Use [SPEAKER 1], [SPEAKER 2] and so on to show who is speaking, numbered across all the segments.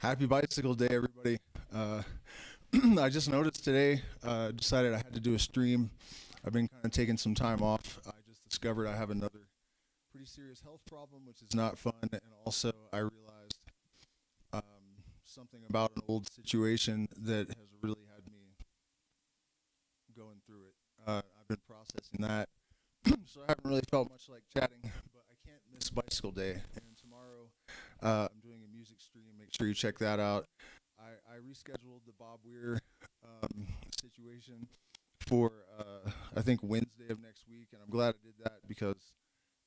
[SPEAKER 1] Happy bicycle day, everybody. I just noticed today, decided I had to do a stream. I've been kind of taking some time off. I just discovered I have another pretty serious health problem, which is not fun. And also, I realized something about an old situation that has really had me going through it. I've been processing that. So I haven't really felt much like chatting, but I can't miss bicycle day. And tomorrow, I'm doing a music stream. Make sure you check that out. I rescheduled the Bob Weir situation for I think Wednesday of next week, and I'm glad I did that because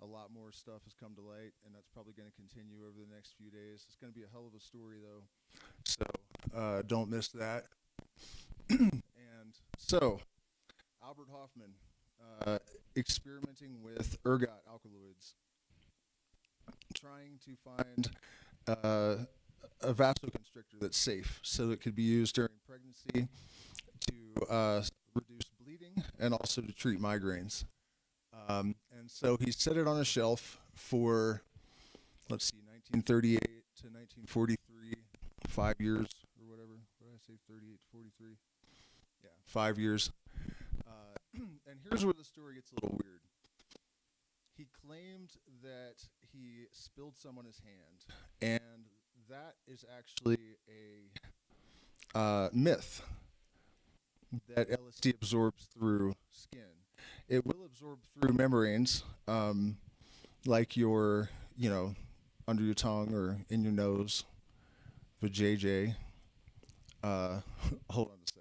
[SPEAKER 1] a lot more stuff has come to light, and that's probably going to continue over the next few days. It's going to be a hell of a story, though, so don't miss that. And so, Albert Hoffman, experimenting with ergot alkaloids, trying to find a vasoconstrictor that's safe so it could be used during pregnancy to reduce bleeding and also to treat migraines. And so he set it on a shelf for, let's see, 1938 to 1943, 5 years or whatever. What did I say, 38 to 43? Yeah, 5 years. And here's where the story gets a little weird. He claimed that he spilled some on his hand, and that is actually a myth that LSD absorbs through skin. It will absorb through membranes, like your, under your tongue or in your nose, vajayjay. Hold on a second.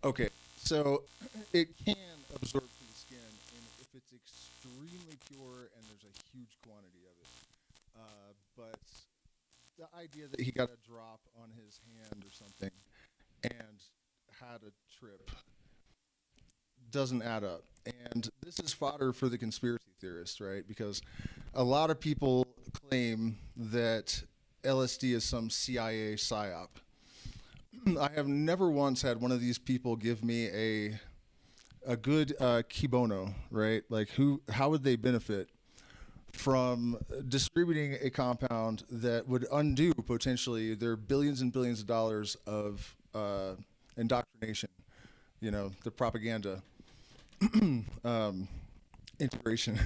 [SPEAKER 1] Okay, so it can absorb through the skin, and if it's extremely pure and there's a huge quantity of it. But the idea that he got a drop on his hand or something and had a trip doesn't add up. And this is fodder for the conspiracy theorists, right? Because a lot of people claim that LSD is some CIA psyop. I have never once had one of these people give me a good kibono, right? Like how would they benefit from distributing a compound that would undo potentially their billions and billions of dollars of indoctrination, the propaganda integration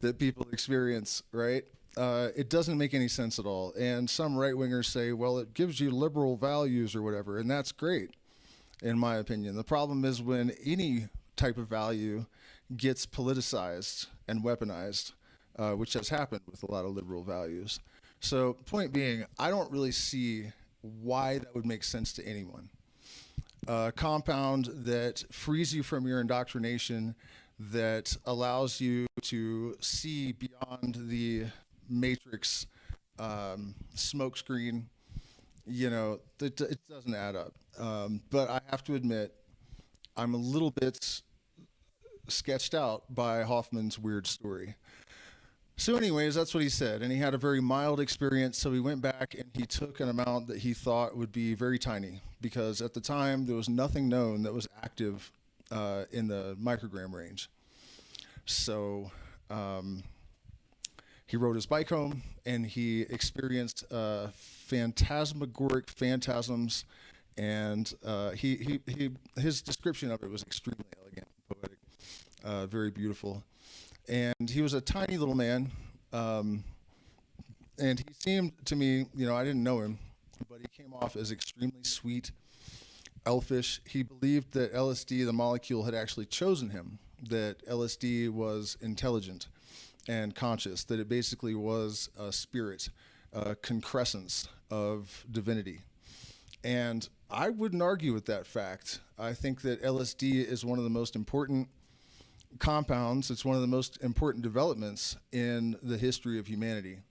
[SPEAKER 1] that people experience, right? It doesn't make any sense at all. And some right-wingers say, well, it gives you liberal values or whatever, and that's great, in my opinion. The problem is when any type of value gets politicized and weaponized, which has happened with a lot of liberal values. So, point being, I don't really see why that would make sense to anyone. A compound that frees you from your indoctrination, that allows you to see beyond the matrix smoke screen, it doesn't add up. But I have to admit, I'm a little bit sketched out by Hoffman's weird story. So anyways, that's what he said, and he had a very mild experience, so he went back and he took an amount that he thought would be very tiny, because at the time there was nothing known that was active in the microgram range. So he rode his bike home, and he experienced phantasmagoric phantasms, and his description of it was extremely elegant and poetic, very beautiful. And he was a tiny little man, and he seemed to me, I didn't know him, but he came off as extremely sweet, elfish. He believed that LSD, the molecule, had actually chosen him, that LSD was intelligent and conscious, that it basically was a spirit, a concrescence of divinity. And I wouldn't argue with that fact. I think that LSD is one of the most important compounds. It's one of the most important developments in the history of humanity.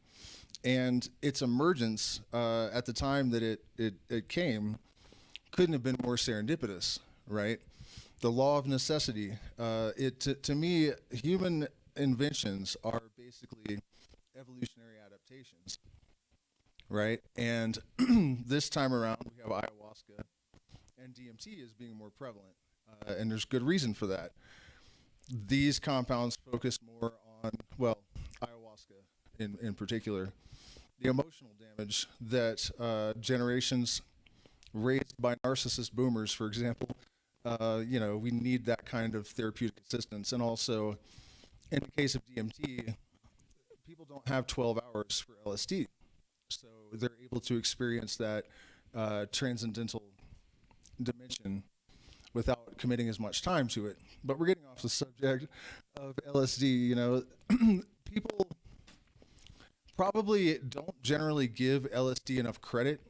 [SPEAKER 1] And its emergence at the time that it came couldn't have been more serendipitous, right? The law of necessity. To me, human inventions are basically evolutionary adaptations, right? And this time around, we have ayahuasca and DMT is being more prevalent, and there's good reason for that. These compounds focus more on, well, ayahuasca in particular, the emotional damage that generations raised by narcissist boomers, for example, we need that kind of therapeutic assistance. And also, in the case of DMT, people don't have 12 hours for LSD. So they're able to experience that transcendental dimension without committing as much time to it. But we're getting off the subject of LSD. People probably don't generally give LSD enough credit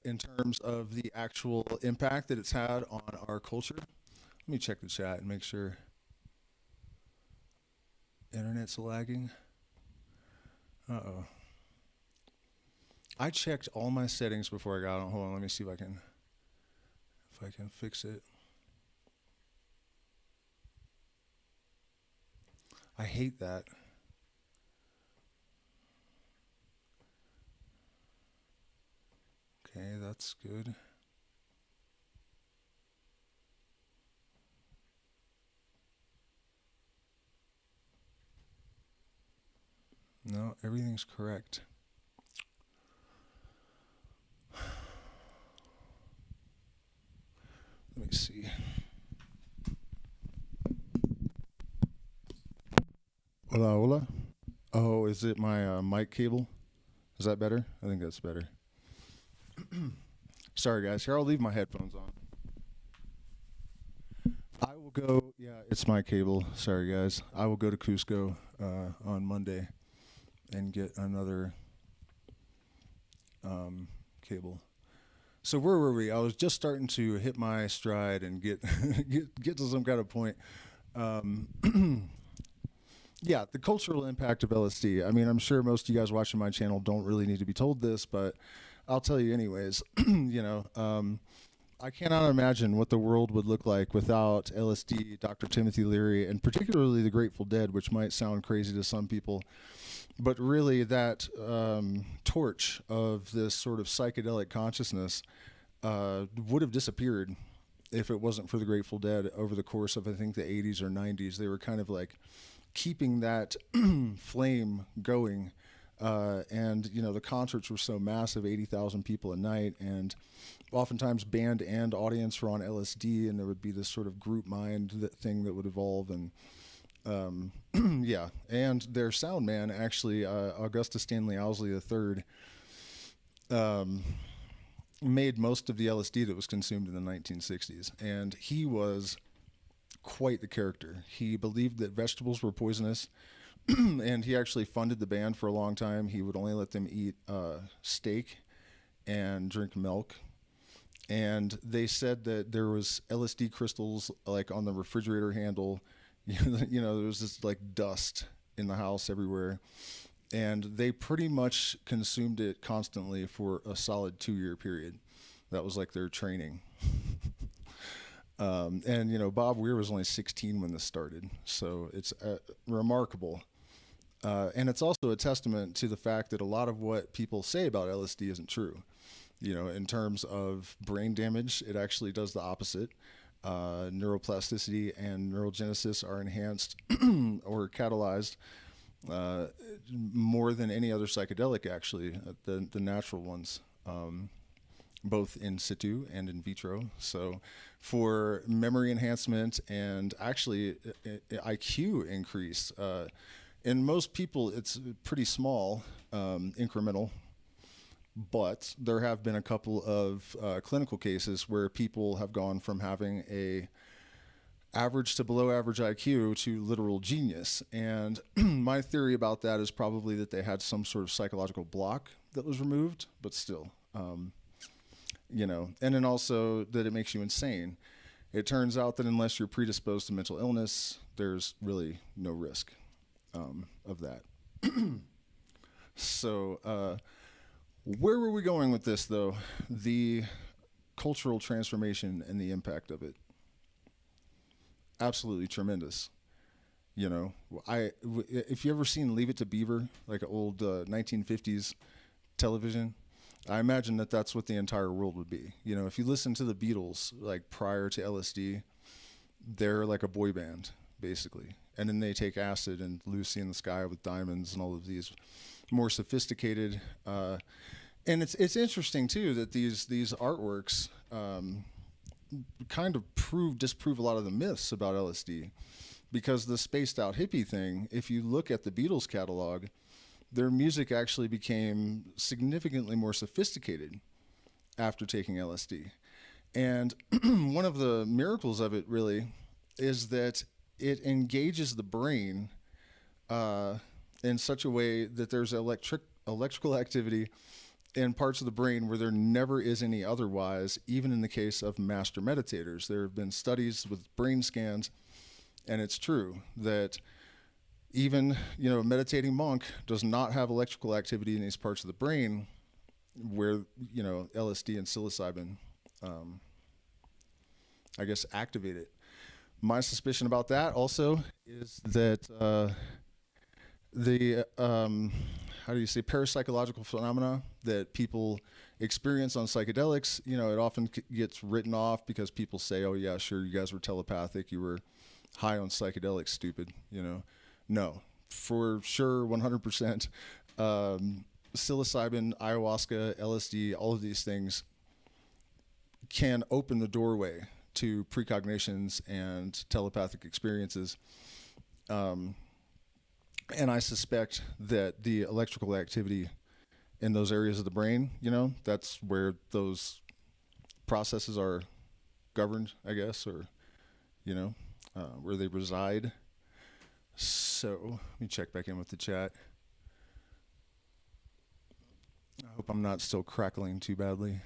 [SPEAKER 1] in terms of the actual impact that it's had on our culture. Let me check the chat and make sure. Internet's lagging. Uh-oh. I checked all my settings before I got on. Hold on, let me see if I can fix it. I hate that. Okay, that's good. No, everything's correct. Let me see. Hola, hola. Oh, is it my mic cable? Is that better? I think that's better. Sorry, guys. Here, I'll leave my headphones on. I will go. Yeah, it's my cable. Sorry, guys. I will go to Cusco on Monday and get another cable. So where were we? I was just starting to hit my stride and get get to some kind of point. Yeah, the cultural impact of LSD. I mean, I'm sure most of you guys watching my channel don't really need to be told this, but I'll tell you anyways. I cannot imagine what the world would look like without LSD, Dr. Timothy Leary, and particularly the Grateful Dead, which might sound crazy to some people. But really, that torch of this sort of psychedelic consciousness would have disappeared if it wasn't for the Grateful Dead over the course of, I think, the 80s or 90s. They were kind of like keeping that flame going. And, the concerts were so massive, 80,000 people a night. And oftentimes band and audience were on LSD, and there would be this sort of group mind thing that would evolve. And yeah, and their sound man, actually, Augustus Stanley Owsley III, made most of the LSD that was consumed in the 1960s. And he was quite the character. He believed that vegetables were poisonous, and he actually funded the band for a long time. He would only let them eat steak and drink milk. And they said that there was LSD crystals like on the refrigerator handle. There was this like dust in the house everywhere. And they pretty much consumed it constantly for a solid 2-year period. That was like their training. Bob Weir was only 16 when this started. So it's remarkable. And it's also a testament to the fact that a lot of what people say about LSD isn't true. In terms of brain damage, it actually does the opposite. Neuroplasticity and neurogenesis are enhanced or catalyzed more than any other psychedelic, actually, the natural ones, both in situ and in vitro. So for memory enhancement and actually IQ increase, in most people, it's pretty small, incremental. But there have been a couple of clinical cases where people have gone from having a average to below average IQ to literal genius. And my theory about that is probably that they had some sort of psychological block that was removed, but still, and then also that it makes you insane. It turns out that unless you're predisposed to mental illness, there's really no risk of that. So, where were we going with this, though? The cultural transformation and the impact of it. absolutely tremendous. You know, if you ever seen Leave It to Beaver, like an old 1950s television, I imagine that that's what the entire world would be. You know, if you listen to the Beatles, like prior to LSD, they're like a boy band, basically. And then they take acid and Lucy in the Sky with Diamonds and all of these more sophisticated. And it's interesting too that these artworks kind of disprove a lot of the myths about LSD, because the spaced out hippie thing, if you look at the Beatles catalog, their music actually became significantly more sophisticated after taking LSD. And one of the miracles of it really is that it engages the brain in such a way that there's electrical activity in parts of the brain where there never is any otherwise, even in the case of master meditators. There have been studies with brain scans, and it's true that even, you know, a meditating monk does not have electrical activity in these parts of the brain where, you know, LSD and psilocybin, I guess, activate it. My suspicion about that also is that the how do you say, parapsychological phenomena that people experience on psychedelics, you know, it often gets written off because people say, oh yeah, sure, you guys were telepathic, you were high on psychedelics, stupid, you know. No, for sure, 100%. Psilocybin, ayahuasca, LSD, all of these things can open the doorway to precognitions and telepathic experiences. And I suspect that the electrical activity in those areas of the brain, you know, that's where those processes are governed, I guess, or, you know, where they reside. So let me check back in with the chat. I hope I'm not still crackling too badly.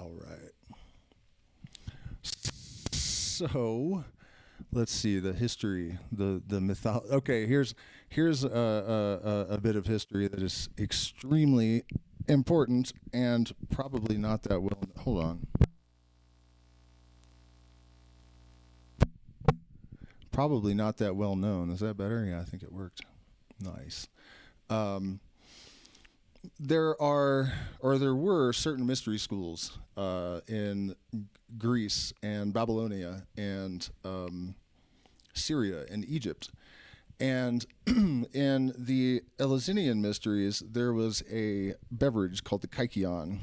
[SPEAKER 1] All right. So let's see the history, the mythology. Okay, here's a bit of history that is extremely important and probably not that well. Hold on. Probably not that well known. Is that better? Yeah, I think it worked. Nice. There were certain mystery schools in Greece and Babylonia and Syria and Egypt. And in the Eleusinian mysteries, there was a beverage called the kykeon.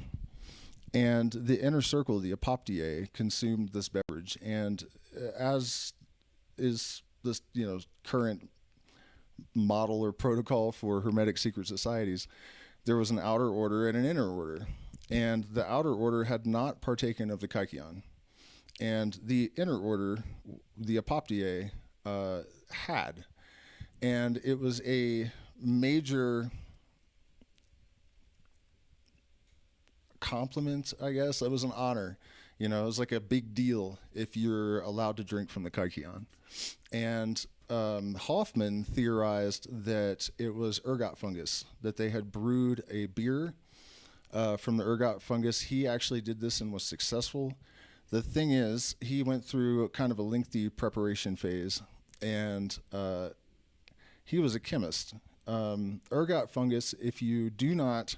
[SPEAKER 1] And the inner circle, the apoptiae, consumed this beverage. And as is this, you know, current model or protocol for hermetic secret societies, there was an outer order and an inner order. And the outer order had not partaken of the kykeon. And the inner order, the apoptiae, had. And it was a major compliment, I guess. It was an honor. You know, it was like a big deal if you're allowed to drink from the kykeon. And Hoffman theorized that it was ergot fungus, that they had brewed a beer from the ergot fungus. He actually did this and was successful. The thing is, he went through kind of a lengthy preparation phase, and he was a chemist. Ergot fungus, if you do not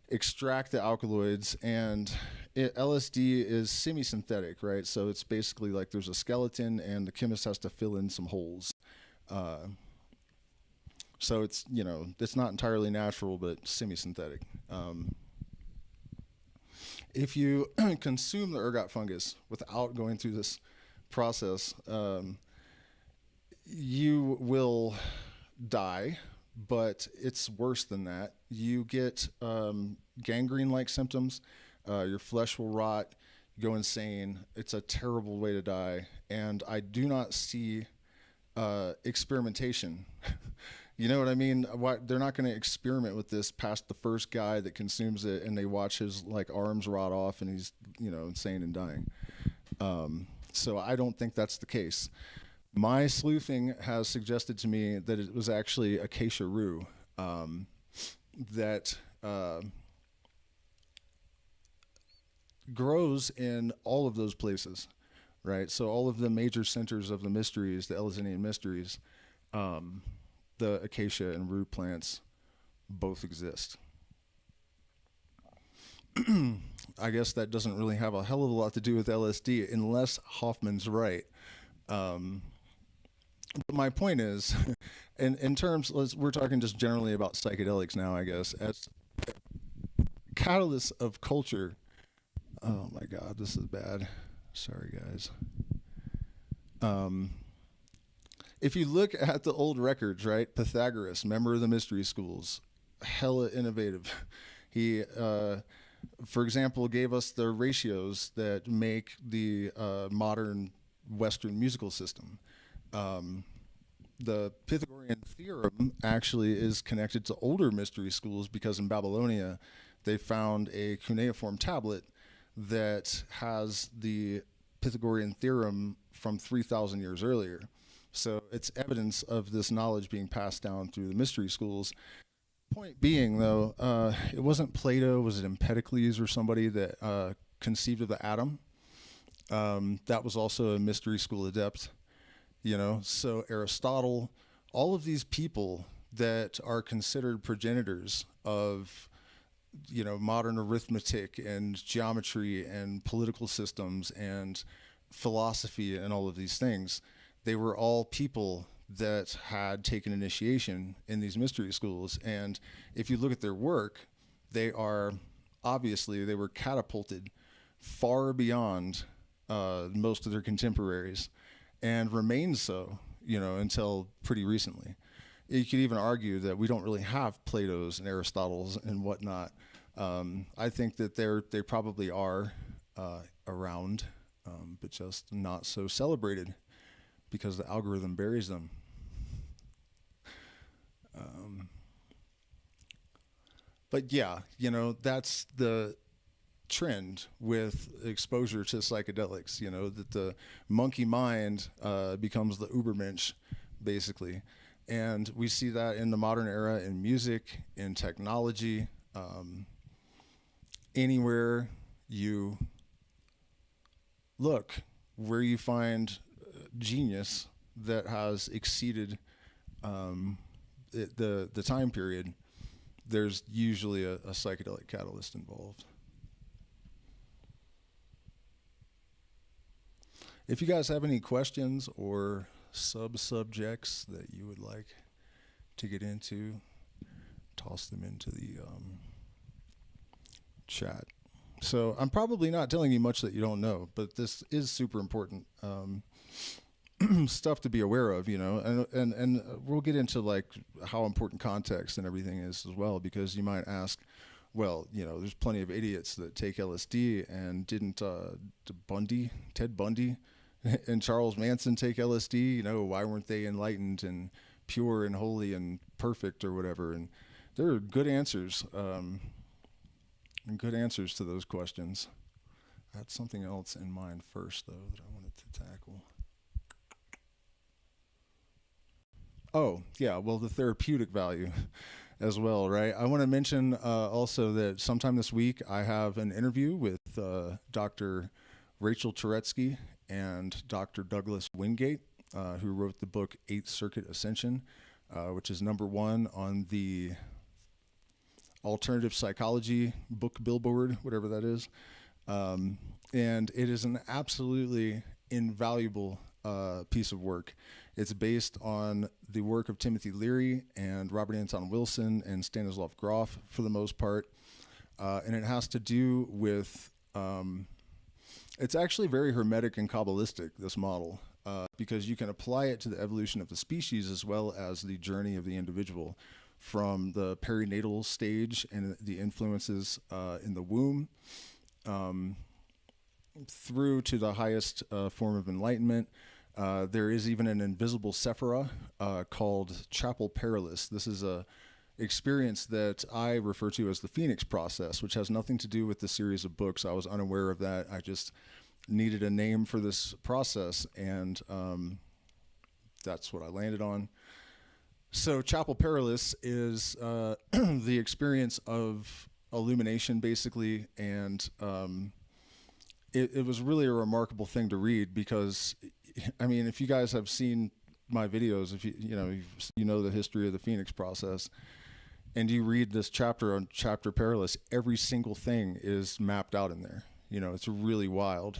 [SPEAKER 1] extract the alkaloids, and LSD is semi-synthetic, right? So it's basically like there's a skeleton and the chemist has to fill in some holes. So it's, you know, it's not entirely natural, but semi-synthetic. If you consume the ergot fungus without going through this process, you will die, but it's worse than that. You get gangrene-like symptoms. Your flesh will rot, you go insane. It's a terrible way to die, and I do not see experimentation. You know what I mean? They're not going to experiment with this past the first guy that consumes it, and they watch his like arms rot off, and he's, you know, insane and dying. So I don't think that's the case. My sleuthing has suggested to me that it was actually acacia rue that grows in all of those places right? So all of the major centers of the mysteries, the Eleusinian mysteries, the acacia and rue plants both exist. I guess that doesn't really have a hell of a lot to do with LSD unless Hoffman's right. But my point is, in terms, we're talking just generally about psychedelics now, I guess, as catalysts of culture. Oh my God, this is bad. Sorry, guys. If you look at the old records, right? Pythagoras, member of the mystery schools, hella innovative. He, for example, gave us the ratios that make the modern Western musical system. The Pythagorean theorem actually is connected to older mystery schools because in Babylonia they found a cuneiform tablet that has the Pythagorean theorem from 3,000 years earlier. So it's evidence of this knowledge being passed down through the mystery schools. Point being, though, it wasn't Plato, was it Empedocles or somebody that conceived of the atom? That was also a mystery school adept. So Aristotle, all of these people that are considered progenitors of, modern arithmetic and geometry and political systems and philosophy and all of these things, they were all people that had taken initiation in these mystery schools. And if you look at their work, they were catapulted far beyond most of their contemporaries, and remain so, until pretty recently. You could even argue that we don't really have Plato's and Aristotle's and whatnot. I think that they probably are around, but just not so celebrated because the algorithm buries them. But yeah, that's the trend with exposure to psychedelics, that the monkey mind becomes the Ubermensch, basically. And we see that in the modern era in music, in technology, anywhere you look, where you find genius that has exceeded the time period, there's usually a psychedelic catalyst involved. If you guys have any questions or sub-subjects that you would like to get into, toss them into the chat. So I'm probably not telling you much that you don't know, but this is super important stuff to be aware of, and we'll get into like how important context and everything is as well, because you might ask, well, there's plenty of idiots that take LSD, and didn't Ted Bundy and Charles Manson take LSD? Why weren't they enlightened and pure and holy and perfect or whatever? And there are good answers, to those questions. I had something else in mind first, though, that I wanted to tackle. Oh, yeah, well, the therapeutic value as well, right? I want to mention also that sometime this week I have an interview with Dr. Rachel Turetsky and Dr. Douglas Wingate, who wrote the book Eighth Circuit Ascension, which is #1 on the alternative psychology book billboard, whatever that is. And it is an absolutely invaluable piece of work. It's based on the work of Timothy Leary and Robert Anton Wilson and Stanislav Grof for the most part. And it has to do with, it's actually very hermetic and Kabbalistic, this model, because you can apply it to the evolution of the species as well as the journey of the individual from the perinatal stage and the influences in the womb through to the highest form of enlightenment. There is even an invisible sephira called chapel perilous. This is a experience that I refer to as the Phoenix process, which has nothing to do with the series of books. I was unaware of that. I just needed a name for this process, and that's what I landed on. So chapel perilous is the experience of illumination, basically, and it was really a remarkable thing to read because, I mean, if you guys have seen my videos, if you know the history of the Phoenix process, and you read this chapter on chapter perilous, every single thing is mapped out in there. You know, it's really wild.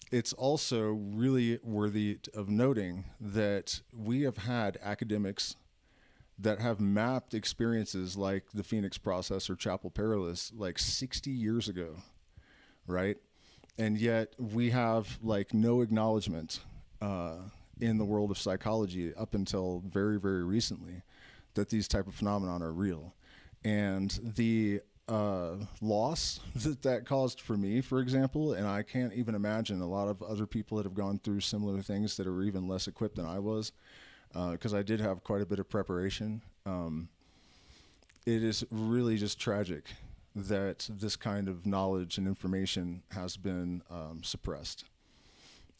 [SPEAKER 1] It's also really worthy of noting that we have had academics that have mapped experiences like the Phoenix process or chapel perilous like 60 years ago, right? And yet we have like no acknowledgement in the world of psychology up until very, very recently that these type of phenomenon are real. And the loss that caused for me, for example, and I can't even imagine a lot of other people that have gone through similar things that are even less equipped than I was, because I did have quite a bit of preparation. It is really just tragic that this kind of knowledge and information has been suppressed.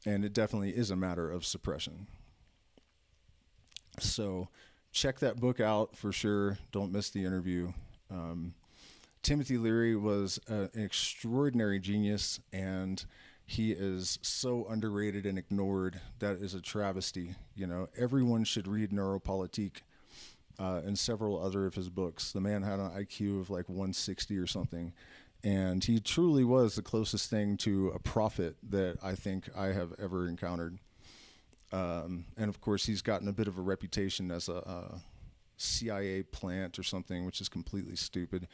[SPEAKER 1] And it definitely is a matter of suppression. So check that book out for sure. Don't miss the interview. Timothy Leary was an extraordinary genius, and he is so underrated and ignored. That is a travesty. You know, everyone should read Neuropolitique and several other of his books. The man had an IQ of like 160 or something, and he truly was the closest thing to a prophet that I think I have ever encountered. And of course, he's gotten a bit of a reputation as a CIA plant or something, which is completely stupid.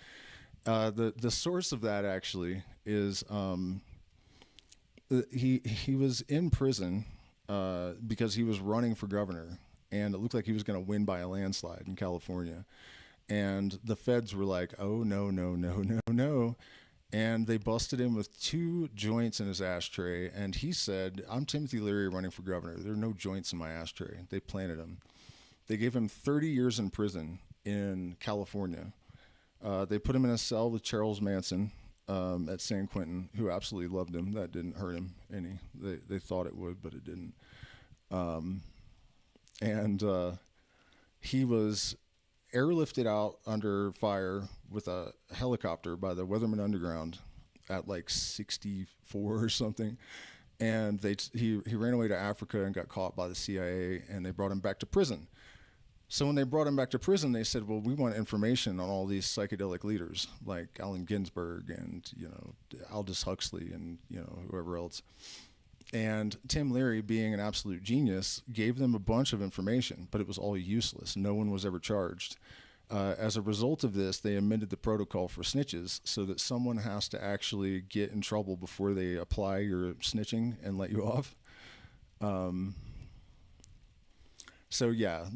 [SPEAKER 1] The source of that actually is he was in prison because he was running for governor, and it looked like he was going to win by a landslide in California. And the feds were like, "Oh no, no, no, no, no." And they busted him with 2 joints in his ashtray. And he said, "I'm Timothy Leary running for governor. There are no joints in my ashtray." They planted him. They gave him 30 years in prison in California. They put him in a cell with Charles Manson at San Quentin, who absolutely loved him. That didn't hurt him any. They thought it would, but it didn't. He was airlifted out under fire with a helicopter by the Weatherman Underground at like 64 or something. And he ran away to Africa and got caught by the CIA, and they brought him back to prison. So when they brought him back to prison, they said, "Well, we want information on all these psychedelic leaders like Allen Ginsberg and, Aldous Huxley and, whoever else." And Tim Leary, being an absolute genius, gave them a bunch of information, but it was all useless. No one was ever charged. As a result of this, they amended the protocol for snitches so that someone has to actually get in trouble before they apply your snitching and let you off. So yeah,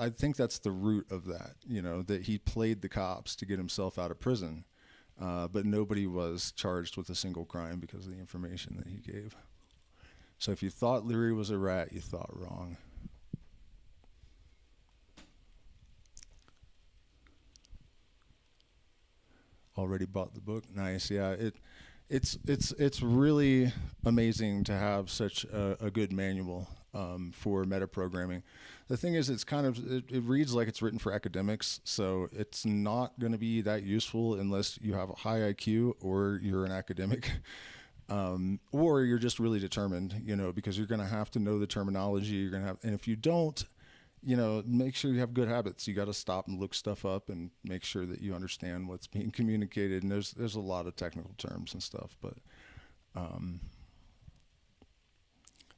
[SPEAKER 1] I think that's the root of that, that he played the cops to get himself out of prison, but nobody was charged with a single crime because of the information that he gave. So if you thought Leary was a rat, you thought wrong. Already bought the book? Nice. Yeah, it's really amazing to have such a good manual for metaprogramming. The thing is, it reads like it's written for academics, so it's not going to be that useful unless you have a high IQ or you're an academic. Or you're just really determined, because you're going to have to know the terminology. And if you don't, make sure you have good habits. You got to stop and look stuff up and make sure that you understand what's being communicated. And there's a lot of technical terms and stuff, but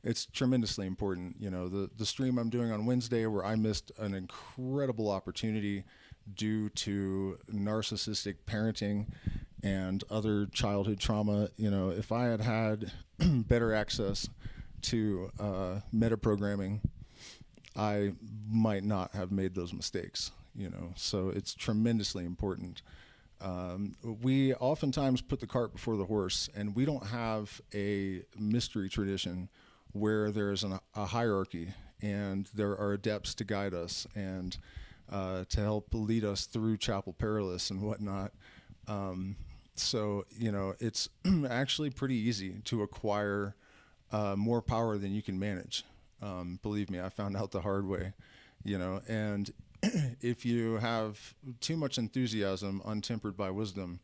[SPEAKER 1] it's tremendously important. The stream I'm doing on Wednesday, where I missed an incredible opportunity due to narcissistic parenting and other childhood trauma. If I had better access to metaprogramming, I might not have made those mistakes. So it's tremendously important. We oftentimes put the cart before the horse, and we don't have a mystery tradition where there's a hierarchy and there are adepts to guide us and to help lead us through chapel perilous and whatnot. So, it's actually pretty easy to acquire more power than you can manage. Believe me, I found out the hard way, and if you have too much enthusiasm untempered by wisdom,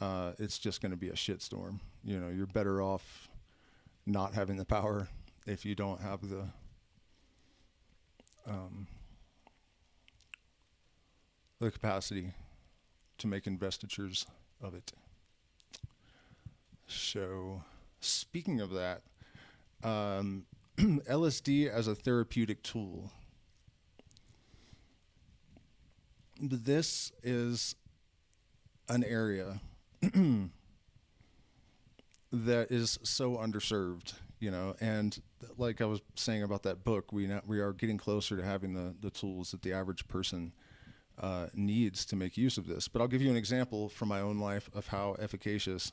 [SPEAKER 1] it's just going to be a shitstorm. You know, you're better off not having the power if you don't have the capacity to make investitures of it. So, speaking of that, LSD as a therapeutic tool. This is an area that is so underserved, you know, and like I was saying about that book, we are getting closer to having the tools that the average person needs to make use of this. But I'll give you an example from my own life of how efficacious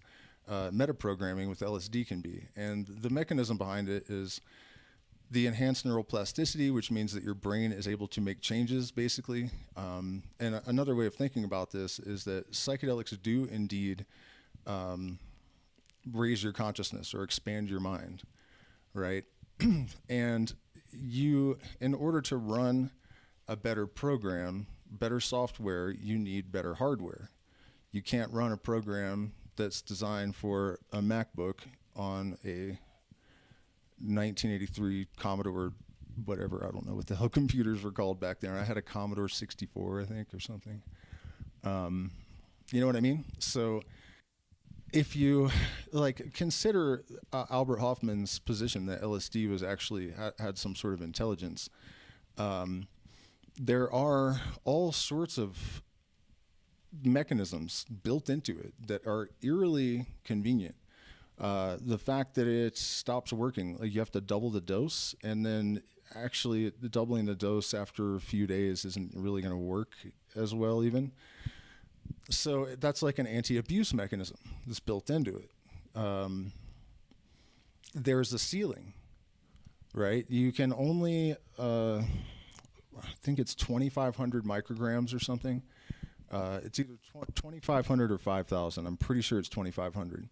[SPEAKER 1] metaprogramming with LSD can be. And the mechanism behind it is the enhanced neural plasticity, which means that your brain is able to make changes, basically. And another way of thinking about this is that psychedelics do indeed raise your consciousness or expand your mind, right? And you, in order to run a better program, better software, you need better hardware. You can't run a program that's designed for a MacBook on a 1983 Commodore, whatever, I don't know what the hell computers were called back then. I had a Commodore 64, I think, or something. You know what I mean? So if you like consider Albert Hoffman's position that LSD was actually had some sort of intelligence, there are all sorts of mechanisms built into it that are eerily convenient. The fact that it stops working, like you have to double the dose, and then actually doubling the dose after a few days isn't really going to work as well even. So that's like an anti-abuse mechanism that's built into it. There's a ceiling, right? You can only, I think it's 2,500 micrograms or something. It's either 2,500 or 5,000. I'm pretty sure it's 2,500.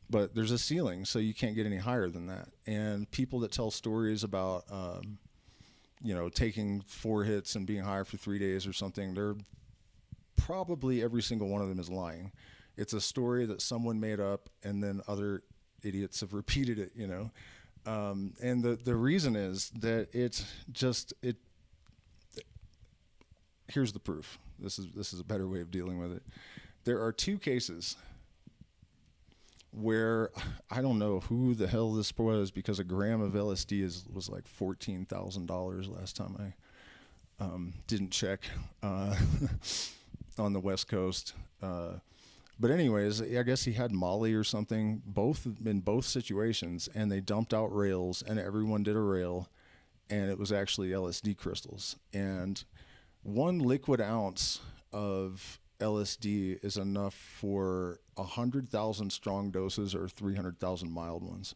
[SPEAKER 1] But there's a ceiling, so you can't get any higher than that. And people that tell stories about, you know, taking 4 hits and being high for 3 days or something, they're probably every single one of them is lying. It's a story that someone made up, and then other idiots have repeated it, you know. And the reason is that here's the proof. This is a better way of dealing with it. There are 2 cases where I don't know who the hell this was, because a gram of LSD was like $14,000 last time I didn't check on the West Coast. But anyways, I guess he had Molly or something, in both situations, and they dumped out rails, and everyone did a rail, and it was actually LSD crystals. And 1 liquid ounce of LSD is enough for 100,000 strong doses or 300,000 mild ones.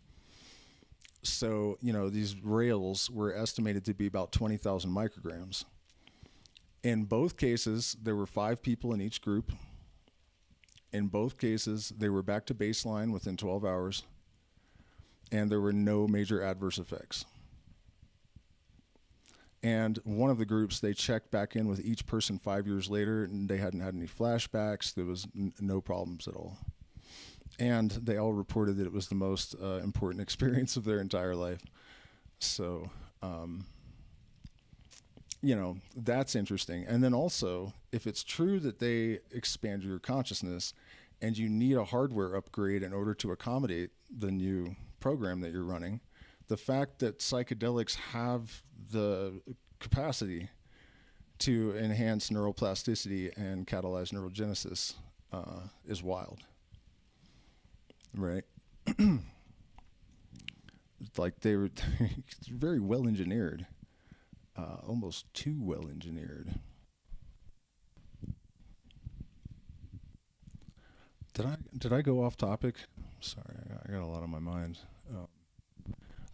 [SPEAKER 1] So, you know, these rails were estimated to be about 20,000 micrograms. In both cases, there were 5 people in each group. In both cases, they were back to baseline within 12 hours, and there were no major adverse effects. And one of the groups, they checked back in with each person 5 years later, and they hadn't had any flashbacks. There was no problems at all. And they all reported that it was the most important experience of their entire life. So, you know, that's interesting. And then also, if it's true that they expand your consciousness and you need a hardware upgrade in order to accommodate the new program that you're running, the fact that psychedelics have the capacity to enhance neuroplasticity and catalyze neurogenesis is wild, right? Like they were very well engineered, almost too well engineered. Did I go off topic? Sorry, I got a lot on my mind.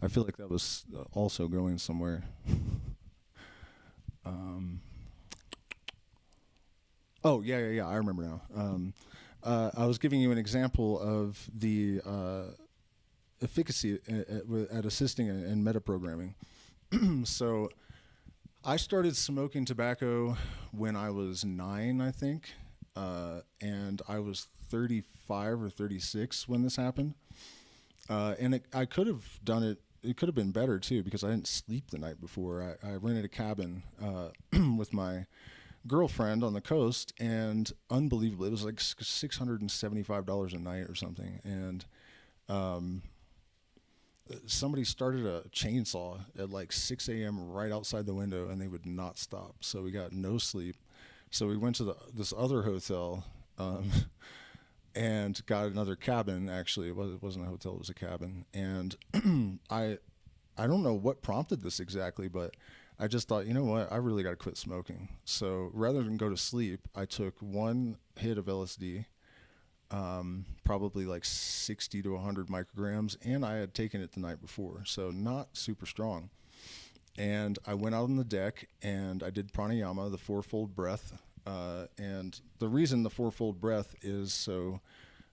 [SPEAKER 1] I feel like that was also going somewhere. Oh, yeah, I remember now. I was giving you an example of the efficacy at assisting in metaprogramming. So I started smoking tobacco when I was 9, I think, and I was 35 or 36 when this happened. I could have done it. It could have been better too because I didn't sleep the night before. I rented a cabin with my girlfriend on the coast, and unbelievably, it was like $675 a night or something. And somebody started a chainsaw at like 6 a.m. right outside the window, and they would not stop. So we got no sleep. So we went to this other hotel and got another cabin. Actually, it wasn't a hotel; it was a cabin. And I don't know what prompted this exactly, but I just thought, you know what, I really got to quit smoking. So rather than go to sleep, I took one hit of LSD. Probably like 60 to 100 micrograms, and I had taken it the night before, so not super strong. And I went out on the deck and I did pranayama, the fourfold breath. And the reason the fourfold breath is so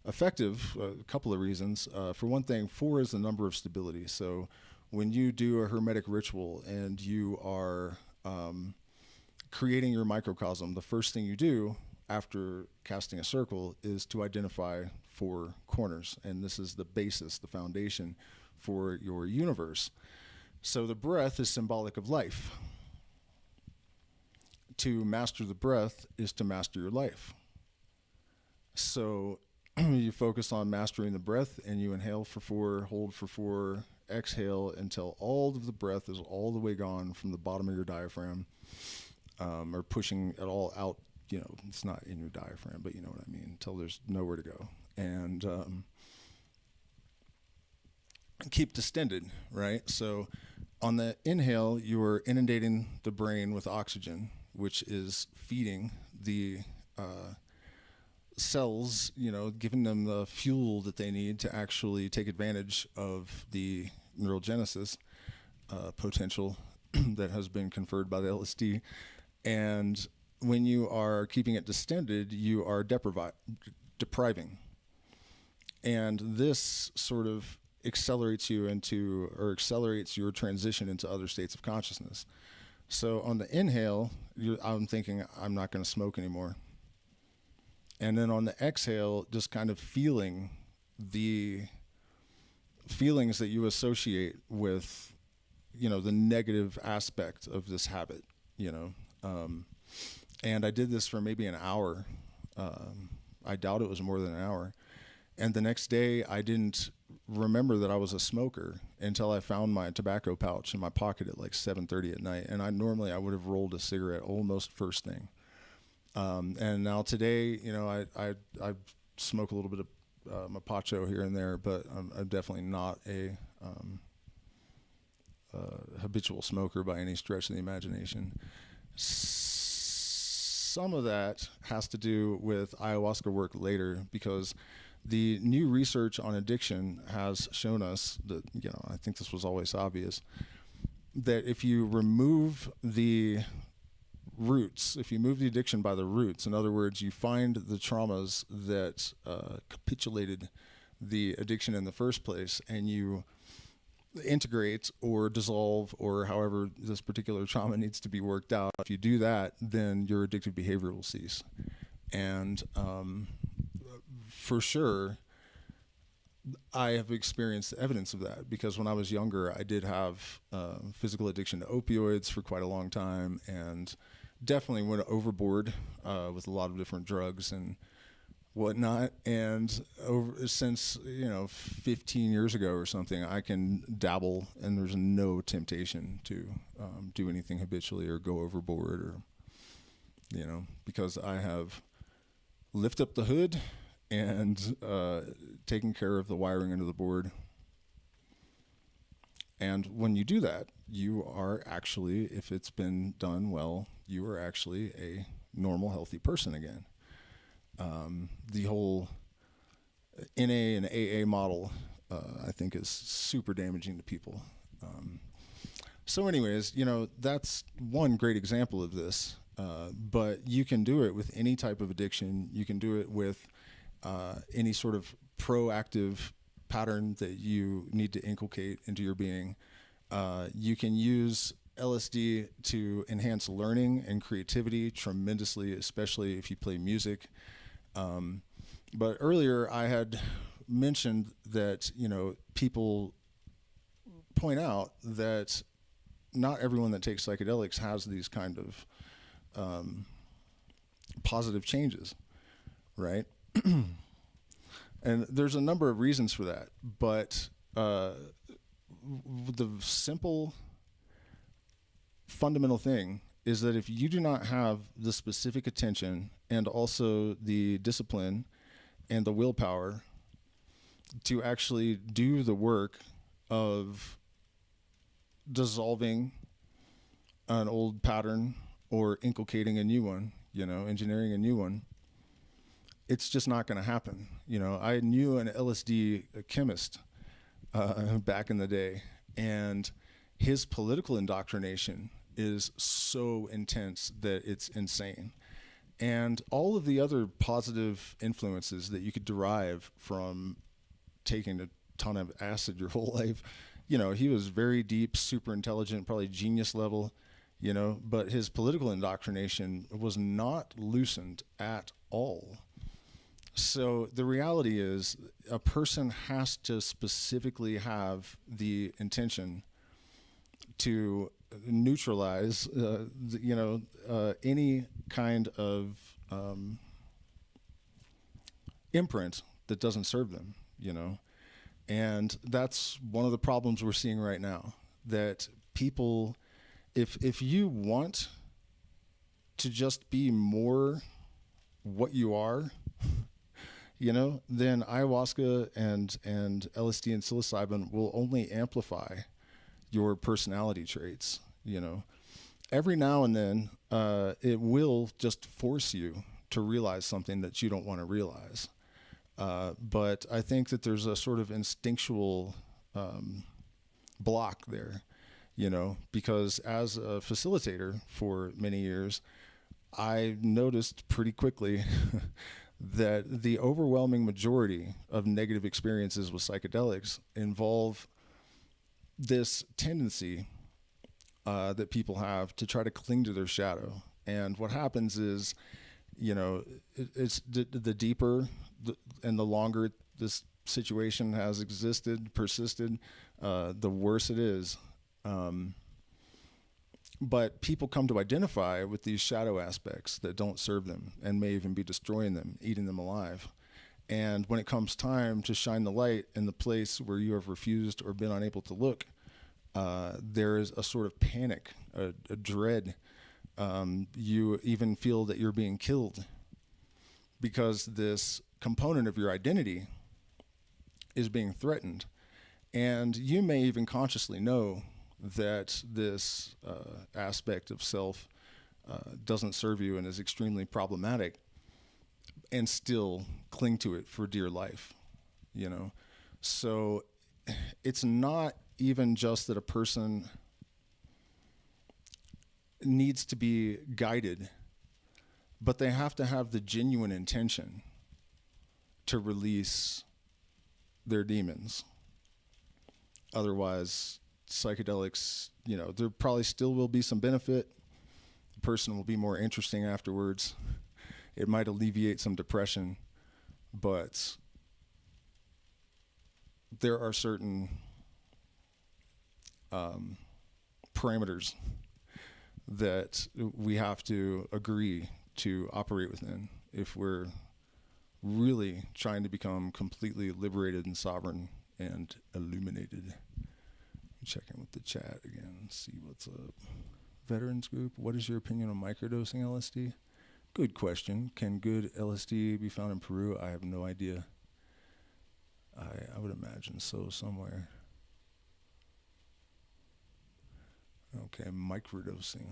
[SPEAKER 1] effective, a couple of reasons. For one thing, 4 is the number of stability. So when you do a hermetic ritual and you are creating your microcosm, the first thing you do after casting a circle is to identify 4 corners. And this is the basis, the foundation for your universe. So the breath is symbolic of life. To master the breath is to master your life. So you focus on mastering the breath, and you inhale for 4, hold for 4, exhale until all of the breath is all the way gone from the bottom of your diaphragm, or pushing it all out. You know, it's not in your diaphragm, but you know what I mean, until there's nowhere to go. And keep distended, right? So on the inhale, you're inundating the brain with oxygen, which is feeding the cells, you know, giving them the fuel that they need to actually take advantage of the neurogenesis potential that has been conferred by the LSD. And when you are keeping it distended, you are depriving. And this sort of accelerates you into, or accelerates your transition into other states of consciousness. So on the inhale, I'm thinking, I'm not going to smoke anymore. And then on the exhale, just kind of feeling the feelings that you associate with, you know, the negative aspect of this habit, you know. And I did this for maybe an hour. I doubt it was more than an hour. And the next day, I didn't remember that I was a smoker until I found my tobacco pouch in my pocket at like 7:30 at night. And I would have rolled a cigarette almost first thing. And now today, you know, I smoke a little bit of mapacho here and there, but I'm definitely not a habitual smoker by any stretch of the imagination. Some of that has to do with ayahuasca work later, because the new research on addiction has shown us that, you know, I think this was always obvious, that if you remove the roots, if you move the addiction by the roots, in other words, you find the traumas that capitulated the addiction in the first place, and you integrate or dissolve, or however this particular trauma needs to be worked out. If you do that, then your addictive behavior will cease. And for sure, I have experienced evidence of that, because when I was younger, I did have physical addiction to opioids for quite a long time, and definitely went overboard with a lot of different drugs and whatnot. And since, you know, 15 years ago or something, I can dabble, and there's no temptation to do anything habitually or go overboard, or, you know, because I have lifted up the hood and taken care of the wiring under the board. And when you do that, you are actually, if it's been done well, you are actually a normal, healthy person again. The whole NA and AA model, I think, is super damaging to people. So anyways, you know, that's one great example of this. But you can do it with any type of addiction. You can do it with any sort of proactive pattern that you need to inculcate into your being. You can use LSD to enhance learning and creativity tremendously, especially if you play music. But earlier I had mentioned that, people point out that not everyone that takes psychedelics has these kind of positive changes, right? And there's a number of reasons for that, but the simple fundamental thing is that if you do not have the specific attention and also the discipline and the willpower to actually do the work of dissolving an old pattern or inculcating a new one, engineering a new one, it's just not going to happen. I knew an LSD chemist back in the day, and his political indoctrination is so intense that it's insane. And all of the other positive influences that you could derive from taking a ton of acid your whole life, he was very deep, super intelligent, probably genius level, but his political indoctrination was not loosened at all. So the reality is a person has to specifically have the intention to neutralize, any kind of imprint that doesn't serve them, And that's one of the problems we're seeing right now, that people, if you want to just be more what you are, then ayahuasca and LSD and psilocybin will only amplify your personality traits. Every now and then it will just force you to realize something that you don't want to realize. But I think that there's a sort of instinctual block there, because as a facilitator for many years, I noticed pretty quickly that the overwhelming majority of negative experiences with psychedelics involve this tendency that people have to try to cling to their shadow. And what happens is, it's the deeper and the longer this situation has persisted, the worse it is. But people come to identify with these shadow aspects that don't serve them and may even be destroying them, eating them alive. And when it comes time to shine the light in the place where you have refused or been unable to look, there is a sort of panic, a dread. You even feel that you're being killed because this component of your identity is being threatened. And you may even consciously know that this aspect of self doesn't serve you and is extremely problematic, and still cling to it for dear life, So it's not even just that a person needs to be guided, but they have to have the genuine intention to release their demons. Otherwise, psychedelics, there probably still will be some benefit. The person will be more interesting afterwards. It might alleviate some depression, but there are certain parameters that we have to agree to operate within if we're really trying to become completely liberated and sovereign and illuminated. Check in with the chat again, see what's up. Veterans group, what is your opinion on microdosing LSD? Good question. Can good LSD be found in Peru? I have no idea. I would imagine so somewhere. Okay, microdosing,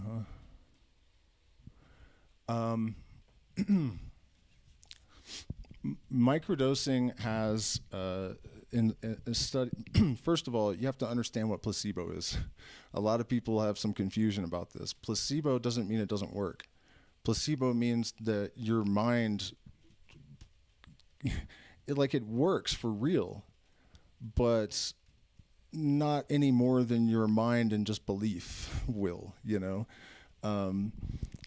[SPEAKER 1] huh? Microdosing has in a study. First of all, you have to understand what placebo is. A lot of people have some confusion about this. Placebo doesn't mean it doesn't work. Placebo means that your mind, it works for real, but not any more than your mind and just belief will,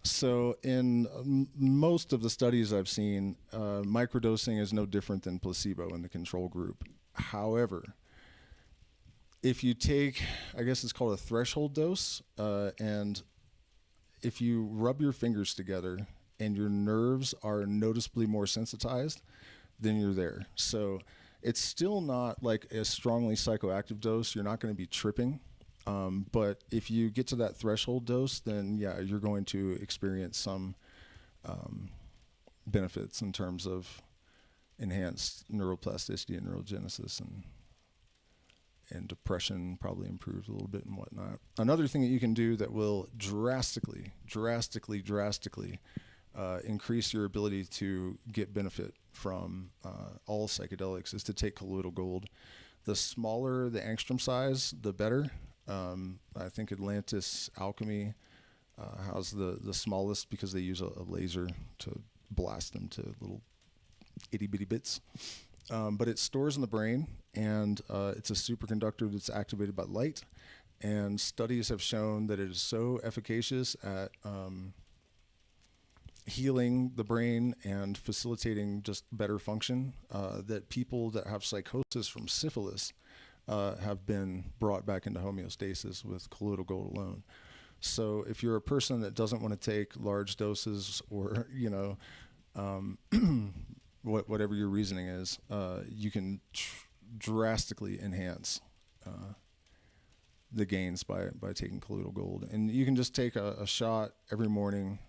[SPEAKER 1] So in most of the studies I've seen, microdosing is no different than placebo in the control group. However, if you take, I guess it's called a threshold dose, and if you rub your fingers together and your nerves are noticeably more sensitized, then you're there. So it's still not like a strongly psychoactive dose. You're not going to be tripping. But if you get to that threshold dose, then yeah, you're going to experience some benefits in terms of enhanced neuroplasticity and neurogenesis, and depression probably improves a little bit and whatnot. Another thing that you can do that will drastically increase your ability to get benefit from all psychedelics is to take colloidal gold. The smaller the angstrom size, the better. I think Atlantis Alchemy has the smallest because they use a laser to blast them to little itty bitty bits. But it stores in the brain, and it's a superconductor that's activated by light. And studies have shown that it is so efficacious at healing the brain and facilitating just better function that people that have psychosis from syphilis have been brought back into homeostasis with colloidal gold alone. So if you're a person that doesn't want to take large doses, or whatever your reasoning is, you can drastically enhance the gains by taking colloidal gold. And you can just take a shot every morning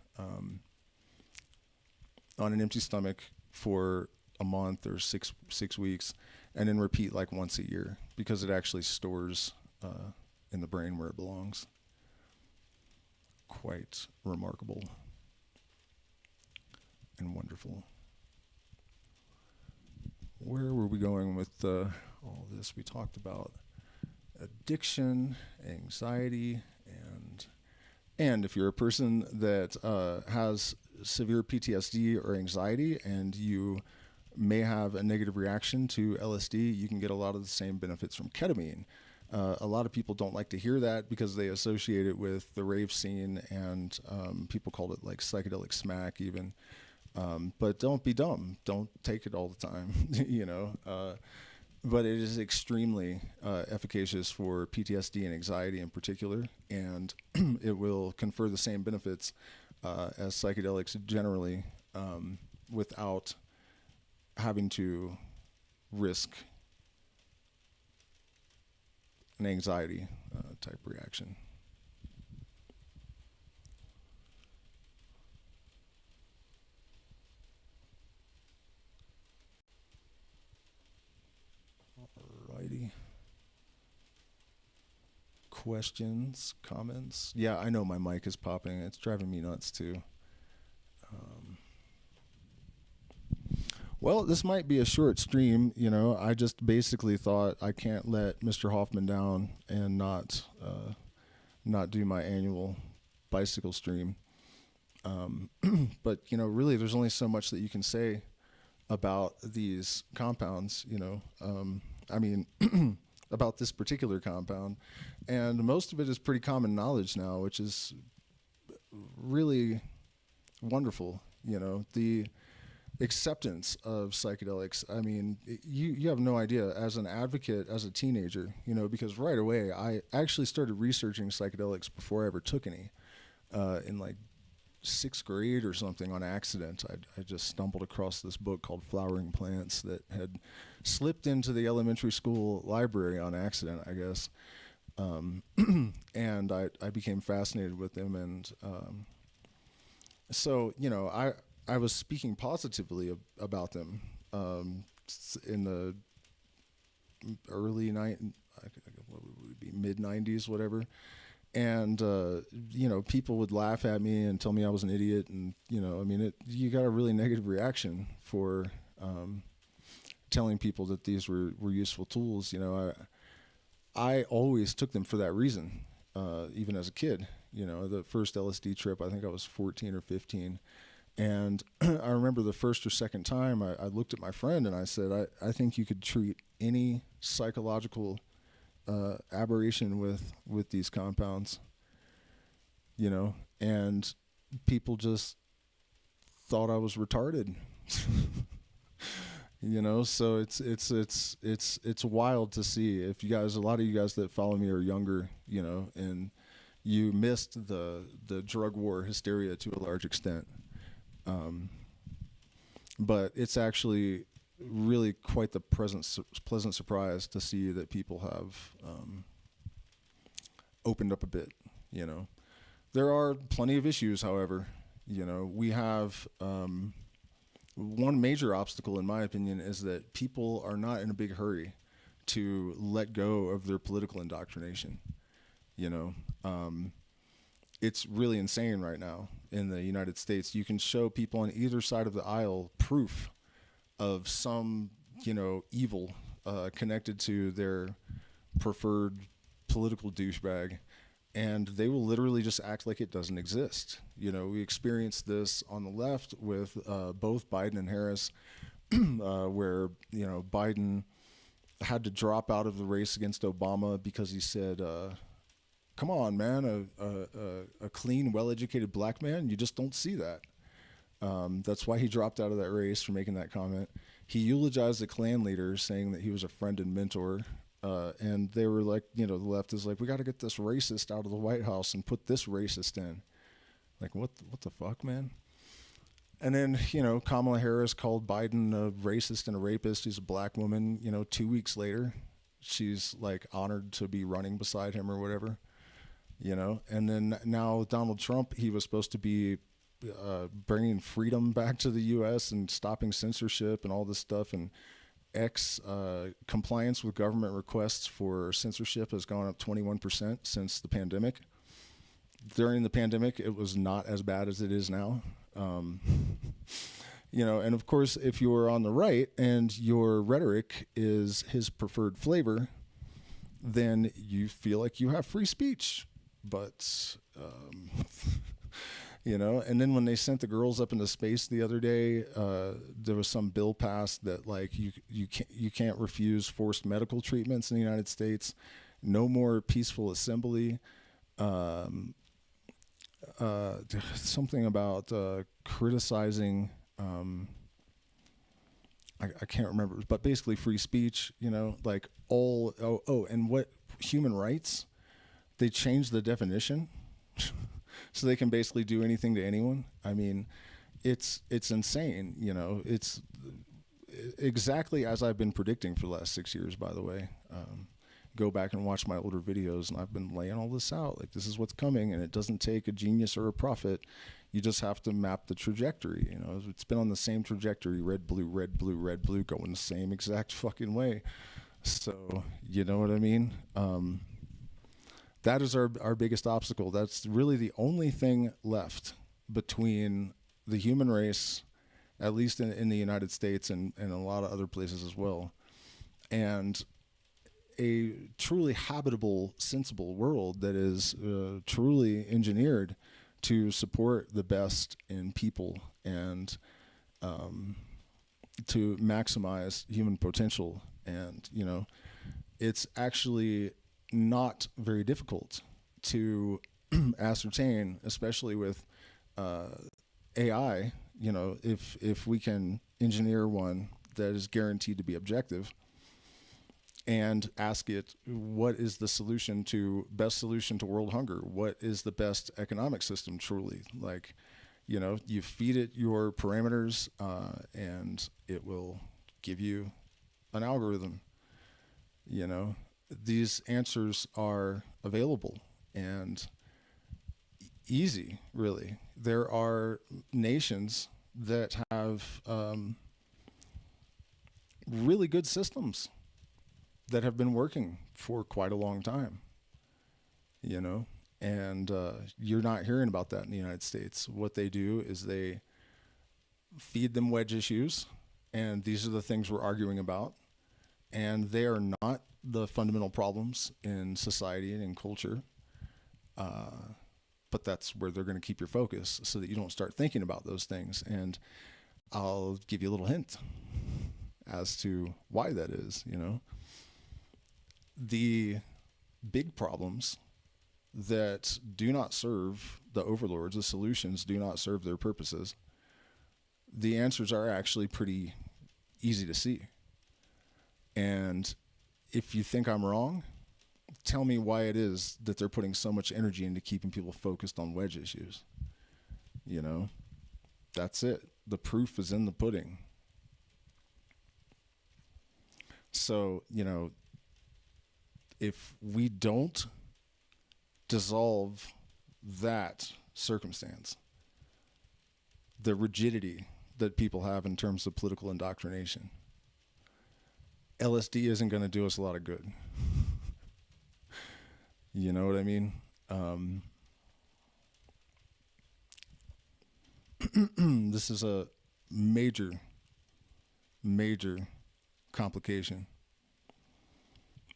[SPEAKER 1] on an empty stomach for a month or six weeks, and then repeat like once a year, because it actually stores in the brain where it belongs. Quite remarkable and wonderful. Where were we going with all this? We talked about addiction, anxiety, and if you're a person that has severe PTSD or anxiety and you may have a negative reaction to LSD, you can get a lot of the same benefits from ketamine. A lot of people don't like to hear that because they associate it with the rave scene, and people call it like psychedelic smack even. But don't be dumb. Don't take it all the time, but it is extremely efficacious for PTSD and anxiety in particular, and it will confer the same benefits as psychedelics generally, without having to risk an anxiety type reaction. Alrighty. Questions, comments? Yeah, I know my mic is popping. It's driving me nuts too. Well, this might be a short stream. I just basically thought I can't let Mr. Hoffman down and not do my annual bicycle stream. But really, there's only so much that you can say about these compounds. About this particular compound, and most of it is pretty common knowledge now, which is really wonderful. The acceptance of psychedelics. I mean, you have no idea, as an advocate, as a teenager, because right away I actually started researching psychedelics before I ever took any, in like 6th grade or something on accident. I just stumbled across this book called Flowering Plants that had slipped into the elementary school library on accident, I guess. And I became fascinated with them, and so I was speaking positively about them in the early mid-90s, whatever. And people would laugh at me and tell me I was an idiot, and you got a really negative reaction for telling people that these were useful tools. I always took them for that reason, even as a kid. The first LSD trip, I think I was 14 or 15, and I remember the first or second time I looked at my friend and I said, I think you could treat any psychological aberration with these compounds, and people just thought I was retarded. You know, so it's wild to see. If you guys, a lot of you guys that follow me are younger, you know, and you missed the drug war hysteria to a large extent. But it's actually really quite the pleasant surprise to see that people have opened up a bit. You know, there are plenty of issues, however. You know, we have one major obstacle, in my opinion, is that people are not in a big hurry to let go of their political indoctrination. You know, it's really insane right now in the United States. You can show people on either side of the aisle proof of some, you know, evil connected to their preferred political douchebag, and they will literally just act like it doesn't exist. You know, we experienced this on the left with both Biden and Harris, where, you know, Biden had to drop out of the race against Obama because he said, come on, man, a clean, well-educated black man, you just don't see that. That's why he dropped out of that race for making that comment. He eulogized the Klan leader, saying that he was a friend and mentor. And they were like, you know, the left is like, we got to get this racist out of the White House and put this racist in. Like, what the fuck, man? And then, you know, Kamala Harris called Biden a racist and a rapist. He's a black woman. You know, 2 weeks later, she's like honored to be running beside him or whatever, you know. And then now Donald Trump, he was supposed to be bringing freedom back to the U.S. and stopping censorship and all this stuff. And compliance with government requests for censorship has gone up 21% since the pandemic. During the pandemic, it was not as bad as it is now. You know, and of course, if you're on the right and your rhetoric is his preferred flavor, then you feel like you have free speech. But, you know, and then when they sent the girls up into space the other day, there was some bill passed that like you can't refuse forced medical treatments in the United States. No more peaceful assembly. Something about criticizing. I can't remember, but basically free speech. You know, like and what human rights? They changed the definition. So they can basically do anything to anyone. I mean, it's insane. You know, it's exactly as I've been predicting for the last 6 years, by the way. Go back and watch my older videos, and I've been laying all this out. Like, this is what's coming, and it doesn't take a genius or a prophet. You just have to map the trajectory. You know, it's been on the same trajectory, red, blue, red, blue, red, blue, going the same exact fucking way. So, you know what I mean? That is our biggest obstacle. That's really the only thing left between the human race, at least in the United States and a lot of other places as well, and a truly habitable, sensible world that is truly engineered to support the best in people and to maximize human potential. And, you know, it's actually not very difficult to ascertain, especially with AI. You know, if we can engineer one that is guaranteed to be objective and ask it, what is the best solution to world hunger? What is the best economic system truly? Like, you know, you feed it your parameters and it will give you an algorithm. You know, these answers are available and easy, really. There are nations that have really good systems that have been working for quite a long time, you know, and you're not hearing about that in the United States. What they do is they feed them wedge issues, and these are the things we're arguing about, and they are not the fundamental problems in society and in culture, but that's where they're going to keep your focus so that you don't start thinking about those things. And I'll give you a little hint as to why that is. You know, the big problems that do not serve the overlords, the solutions do not serve their purposes, the answers are actually pretty easy to see. And if you think I'm wrong, tell me why it is that they're putting so much energy into keeping people focused on wedge issues. You know, that's it. The proof is in the pudding. So, you know, if we don't dissolve that circumstance, the rigidity that people have in terms of political indoctrination, LSD isn't going to do us a lot of good. You know what I mean? This is a major, major complication.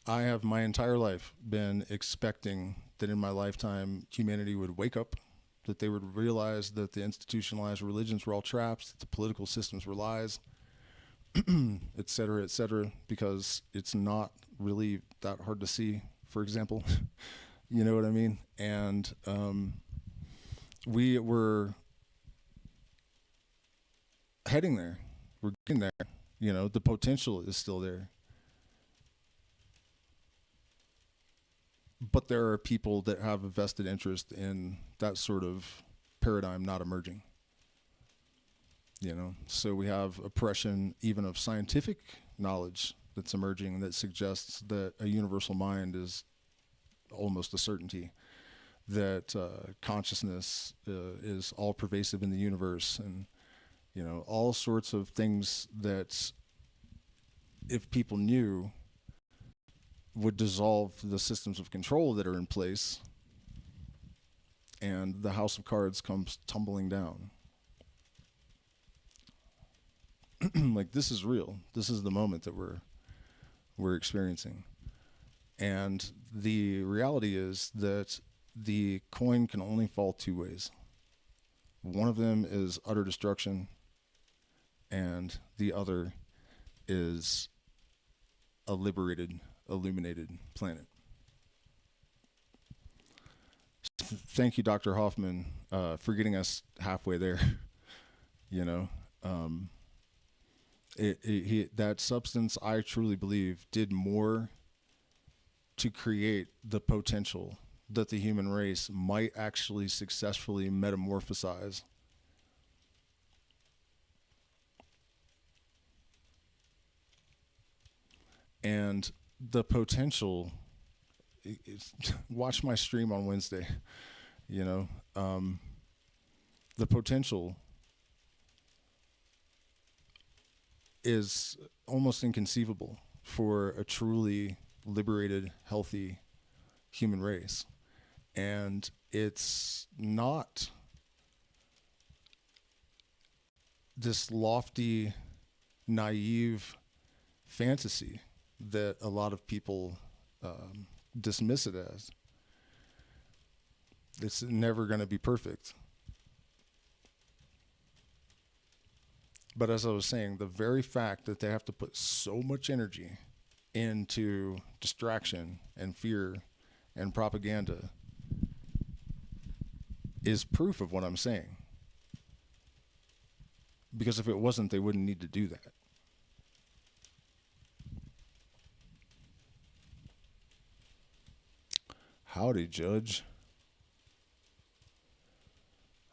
[SPEAKER 1] I have my entire life been expecting that in my lifetime humanity would wake up, that they would realize that the institutionalized religions were all traps, that the political systems were lies, et cetera, because it's not really that hard to see, for example. You know what I mean? And we were heading there. We're getting there. You know, the potential is still there. But there are people that have a vested interest in that sort of paradigm not emerging. You know, so we have oppression even of scientific knowledge that's emerging that suggests that a universal mind is almost a certainty, that consciousness is all pervasive in the universe, and, you know, all sorts of things that if people knew would dissolve the systems of control that are in place, and the house of cards comes tumbling down. Like, this is real. This is the moment that we're experiencing. And the reality is that the coin can only fall two ways. One of them is utter destruction, and the other is a liberated, illuminated planet. Thank you, Dr. Hoffman, for getting us halfway there. You know, that substance, I truly believe, did more to create the potential that the human race might actually successfully metamorphosize. And the potential, watch my stream on Wednesday, you know, the potential is almost inconceivable for a truly liberated, healthy human race. And it's not this lofty, naive fantasy that a lot of people dismiss it as. It's never going to be perfect. But as I was saying, the very fact that they have to put so much energy into distraction and fear and propaganda is proof of what I'm saying. Because if it wasn't, they wouldn't need to do that. Howdy, Judge.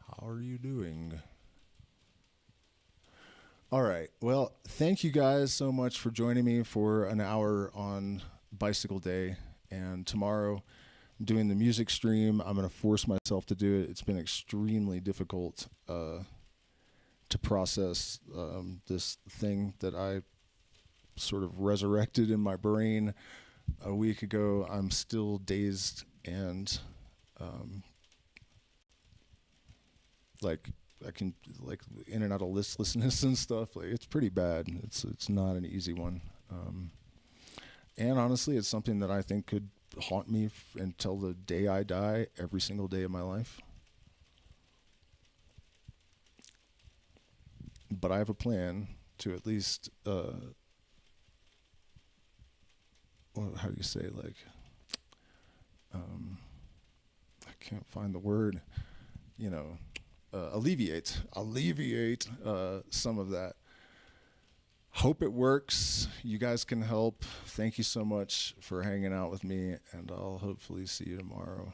[SPEAKER 1] How are you doing? All right. Well, thank you guys so much for joining me for an hour on Bicycle Day. And tomorrow, I'm doing the music stream. I'm going to force myself to do it. It's been extremely difficult to process this thing that I sort of resurrected in my brain a week ago. I'm still dazed and like I can like in and out of listlessness and stuff. Like, it's pretty bad. It's not an easy one. And honestly, it's something that I think could haunt me until the day I die, every single day of my life. But I have a plan to at least, how do you say, like, can't find the word, alleviate some of that. Hope it works. You guys can help. Thank you so much for hanging out with me, and I'll hopefully see you tomorrow.